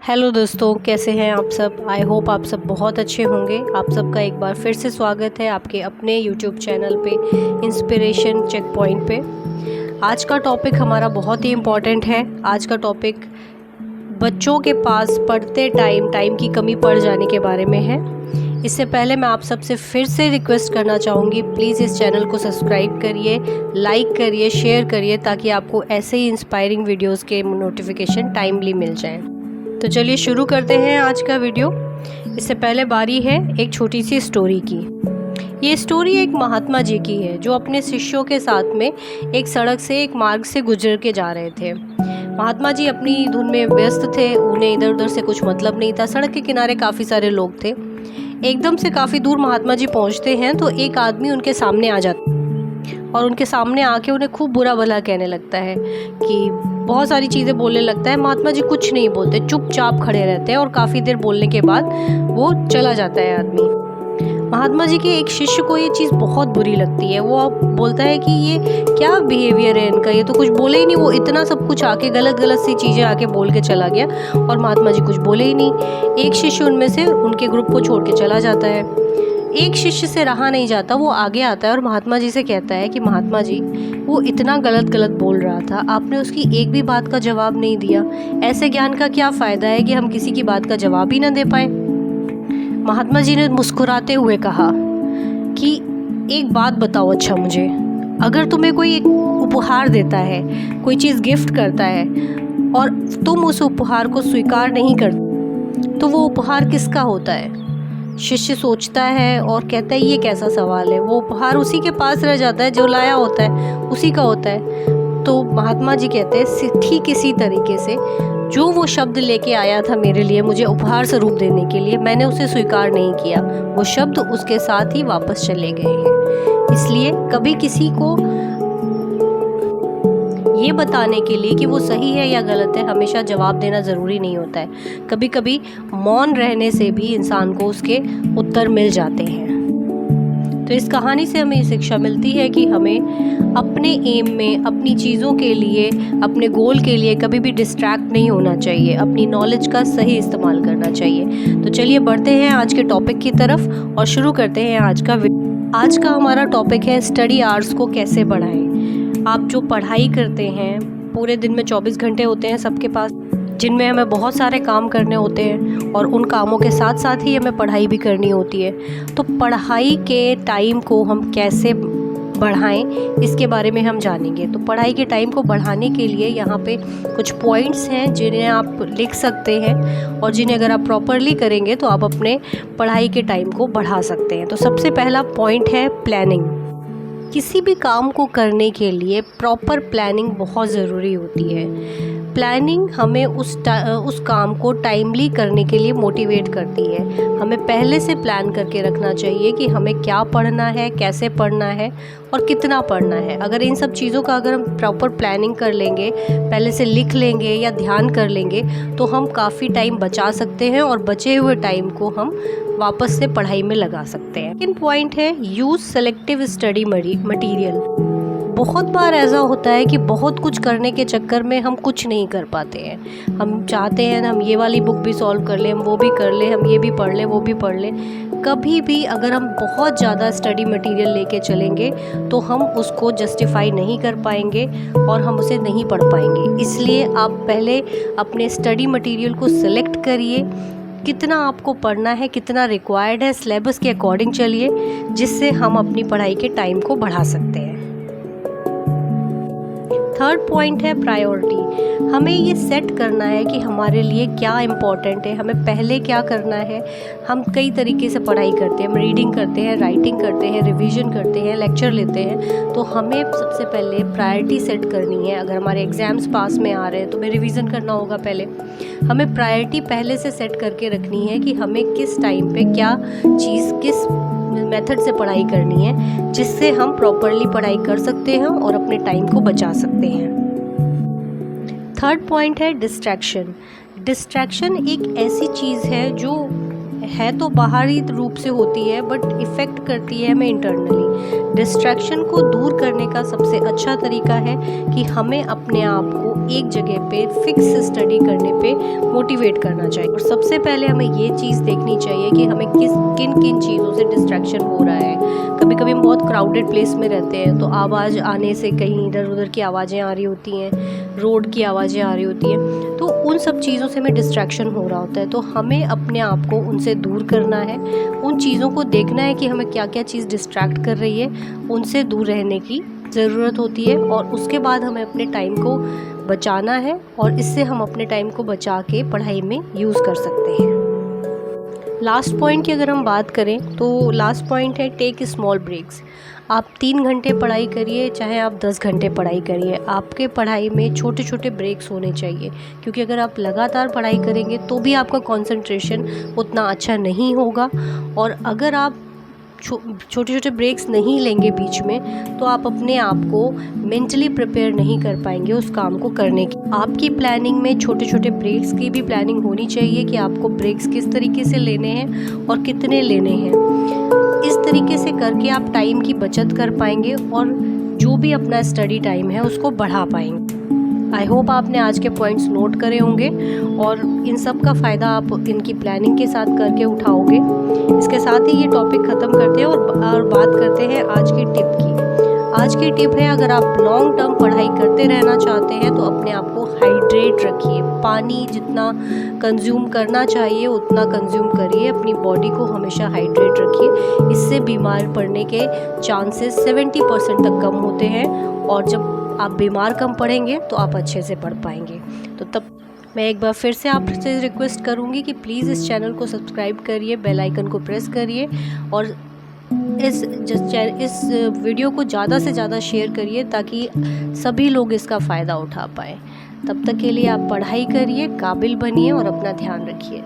Hello दोस्तों, कैसे हैं आप सब। आई होप आप सब बहुत अच्छे होंगे। आप सबका एक बार फिर से स्वागत है आपके अपने यूट्यूब चैनल पे इंस्पिरेशन चेक पॉइंट पे। आज का टॉपिक हमारा बहुत ही इम्पॉर्टेंट है। आज का टॉपिक बच्चों के पास पढ़ते टाइम की कमी पड़ जाने के बारे में है। इससे पहले मैं आप सबसे फिर से रिक्वेस्ट करना चाहूँगी, प्लीज़ इस चैनल को सब्सक्राइब करिए, लाइक करिए, शेयर करिए, ताकि आपको ऐसे ही इंस्पायरिंग वीडियोज़ के नोटिफिकेशन टाइमली मिल जाएँ। तो चलिए शुरू करते हैं आज का वीडियो। इससे पहले बारी है एक छोटी सी स्टोरी की। ये स्टोरी एक महात्मा जी की है जो अपने शिष्यों के साथ में एक सड़क से एक मार्ग से गुजर के जा रहे थे। महात्मा जी अपनी धुन में व्यस्त थे, उन्हें इधर उधर से कुछ मतलब नहीं था। सड़क के किनारे काफ़ी सारे लोग थे। एकदम से काफ़ी दूर महात्मा जी पहुंचते हैं तो एक आदमी उनके सामने आ जाता और उनके सामने आके उन्हें खूब बुरा भला कहने लगता है कि बहुत सारी चीज़ें बोलने लगता है। महात्मा जी कुछ नहीं बोलते, चुपचाप खड़े रहते हैं और काफ़ी देर बोलने के बाद वो चला जाता है आदमी। महात्मा जी के एक शिष्य को ये चीज़ बहुत बुरी लगती है। वो अब बोलता है कि ये क्या बिहेवियर है इनका, ये तो कुछ बोले ही नहीं। वो इतना सब कुछ आके गलत गलत सी चीज़ें आके बोल के चला गया और महात्मा जी कुछ बोले ही नहीं। एक शिष्य उनमें से उनके ग्रुप को छोड़ के चला जाता है। एक शिष्य से रहा नहीं जाता, वो आगे आता है और महात्मा जी से कहता है कि महात्मा जी, वो इतना गलत गलत बोल रहा था, आपने उसकी एक भी बात का जवाब नहीं दिया। ऐसे ज्ञान का क्या फ़ायदा है कि हम किसी की बात का जवाब ही ना दे पाए। महात्मा जी ने मुस्कुराते हुए कहा कि एक बात बताओ, अच्छा मुझे, अगर तुम्हें कोई एक उपहार देता है, कोई चीज़ गिफ्ट करता है और तुम उस उपहार को स्वीकार नहीं करते, तो वो उपहार किसका होता है। शिष्य सोचता है और कहता है ये कैसा सवाल है, वो उपहार उसी के पास रह जाता है, जो लाया होता है उसी का होता है। तो महात्मा जी कहते हैं ठीक इसी तरीके से जो वो शब्द लेके आया था मेरे लिए, मुझे उपहार स्वरूप देने के लिए, मैंने उसे स्वीकार नहीं किया, वो शब्द उसके साथ ही वापस चले गए हैं। इसलिए कभी किसी को ये बताने के लिए कि वो सही है या गलत है हमेशा जवाब देना ज़रूरी नहीं होता है। कभी कभी मौन रहने से भी इंसान को उसके उत्तर मिल जाते हैं। तो इस कहानी से हमें शिक्षा मिलती है कि हमें अपने एम में, अपनी चीज़ों के लिए, अपने गोल के लिए कभी भी डिस्ट्रैक्ट नहीं होना चाहिए, अपनी नॉलेज का सही इस्तेमाल करना चाहिए। तो चलिए बढ़ते हैं आज के टॉपिक की तरफ और शुरू करते हैं आज का हमारा टॉपिक है स्टडी आवर्स को कैसे बढ़ाएं। आप जो पढ़ाई करते हैं, पूरे दिन में 24 घंटे होते हैं सबके पास, जिनमें हमें बहुत सारे काम करने होते हैं और उन कामों के साथ साथ ही हमें पढ़ाई भी करनी होती है। तो पढ़ाई के टाइम को हम कैसे बढ़ाएं, इसके बारे में हम जानेंगे। तो पढ़ाई के टाइम को बढ़ाने के लिए यहाँ पे कुछ पॉइंट्स हैं जिन्हें आप लिख सकते हैं और जिन्हें अगर आप प्रॉपरली करेंगे तो आप अपने पढ़ाई के टाइम को बढ़ा सकते हैं। तो सबसे पहला पॉइंट है प्लानिंग। किसी भी काम को करने के लिए प्रॉपर प्लानिंग बहुत ज़रूरी होती है। प्लानिंग हमें उस काम को टाइमली करने के लिए मोटिवेट करती है। हमें पहले से प्लान करके रखना चाहिए कि हमें क्या पढ़ना है, कैसे पढ़ना है और कितना पढ़ना है। अगर इन सब चीज़ों का अगर हम प्रॉपर प्लानिंग कर लेंगे, पहले से लिख लेंगे या ध्यान कर लेंगे, तो हम काफ़ी टाइम बचा सकते हैं और बचे हुए टाइम को हम वापस से पढ़ाई में लगा सकते हैं। सेकंड पॉइंट है यूज़ सेलेक्टिव स्टडी मटीरियल। बहुत बार ऐसा होता है कि बहुत कुछ करने के चक्कर में हम कुछ नहीं कर पाते हैं। हम चाहते हैं हम ये वाली बुक भी सॉल्व कर लें, हम वो भी कर लें, हम ये भी पढ़ लें, वो भी पढ़ लें। कभी भी अगर हम बहुत ज़्यादा स्टडी मटेरियल लेके चलेंगे तो हम उसको जस्टिफाई नहीं कर पाएंगे और हम उसे नहीं पढ़ पाएंगे। इसलिए आप पहले अपने स्टडी मटेरियल को सिलेक्ट करिए, कितना आपको पढ़ना है, कितना रिक्वायर्ड है, सिलेबस के अकॉर्डिंग चलिए, जिससे हम अपनी पढ़ाई के टाइम को बढ़ा सकते हैं। थर्ड पॉइंट है प्रायोरिटी। हमें ये सेट करना है कि हमारे लिए क्या इम्पोर्टेंट है, हमें पहले क्या करना है। हम कई तरीके से पढ़ाई करते हैं, हम रीडिंग करते हैं, राइटिंग करते हैं, रिवीजन करते हैं, लेक्चर लेते हैं। तो हमें सबसे पहले प्रायोरिटी सेट करनी है। अगर हमारे एग्ज़ाम्स पास में आ रहे हैं तो हमें रिवीजन करना होगा पहले। हमें प्रायोरिटी पहले से सेट करके रखनी है कि हमें किस टाइम पे क्या चीज़, किस मेथड से पढ़ाई करनी है, जिससे हम प्रॉपरली पढ़ाई कर सकते हैं और अपने टाइम को बचा सकते हैं। थर्ड पॉइंट है डिस्ट्रैक्शन। डिस्ट्रैक्शन एक ऐसी चीज़ है जो है तो बाहरी रूप से होती है बट इफ़ेक्ट करती है हमें इंटरनली। डिस्ट्रैक्शन को दूर करने का सबसे अच्छा तरीका है कि हमें अपने आप को एक जगह पे फिक्स स्टडी करने पे मोटिवेट करना चाहिए। और सबसे पहले हमें ये चीज़ देखनी चाहिए कि हमें किन किन चीज़ों से डिस्ट्रैक्शन हो रहा है। कभी कभी हम बहुत क्राउडेड प्लेस में रहते हैं तो आवाज़ आने से कहीं इधर उधर की आवाज़ें आ रही होती हैं, रोड की आवाज़ें आ रही होती हैं, तो उन सब चीज़ों से हमें डिस्ट्रैक्शन हो रहा होता है। तो हमें अपने आप को उनसे दूर करना है, उन चीज़ों को देखना है कि हमें क्या क्या चीज़ डिस्ट्रैक्ट कर रही है, उनसे दूर रहने की ज़रूरत होती है। और उसके बाद हमें अपने टाइम को बचाना है और इससे हम अपने टाइम को बचा के पढ़ाई में यूज़ कर सकते हैं। लास्ट पॉइंट की अगर हम बात करें तो लास्ट पॉइंट है टेक स्मॉल ब्रेक्स। आप 3 घंटे पढ़ाई करिए, चाहे आप 10 घंटे पढ़ाई करिए, आपके पढ़ाई में छोटे छोटे ब्रेक्स होने चाहिए। क्योंकि अगर आप लगातार पढ़ाई करेंगे तो भी आपका कंसंट्रेशन उतना अच्छा नहीं होगा। और अगर आप छोटे छोटे ब्रेक्स नहीं लेंगे बीच में तो आप अपने आप को मेंटली प्रिपेयर नहीं कर पाएंगे उस काम को करने की। आपकी प्लानिंग में छोटे छोटे ब्रेक्स की भी प्लानिंग होनी चाहिए कि आपको ब्रेक्स किस तरीके से लेने हैं और कितने लेने हैं। इस तरीके से करके आप टाइम की बचत कर पाएंगे और जो भी अपना स्टडी टाइम है उसको बढ़ा पाएंगे। आई होप आपने आज के पॉइंट्स नोट करे होंगे और इन सब का फ़ायदा आप इनकी प्लानिंग के साथ करके उठाओगे। इसके साथ ही ये टॉपिक ख़त्म करते हैं और बात करते हैं आज की टिप की। आज की टिप है, अगर आप लॉन्ग टर्म पढ़ाई करते रहना चाहते हैं तो अपने आप को हाइड्रेट रखिए। पानी जितना कंज्यूम करना चाहिए उतना कंज्यूम करिए, अपनी बॉडी को हमेशा हाइड्रेट रखिए। इससे बीमार पड़ने के चांसेस 70% तक कम होते हैं और जब आप बीमार कम पड़ेंगे तो आप अच्छे से पढ़ पाएंगे। तो तब मैं एक बार फिर से आपसे रिक्वेस्ट करूँगी कि प्लीज़ इस चैनल को सब्सक्राइब करिए, बेल आइकन को प्रेस करिए और इस वीडियो को ज़्यादा से ज़्यादा शेयर करिए ताकि सभी लोग इसका फ़ायदा उठा पाएँ। तब तक के लिए आप पढ़ाई करिए, काबिल बनिए और अपना ध्यान रखिए।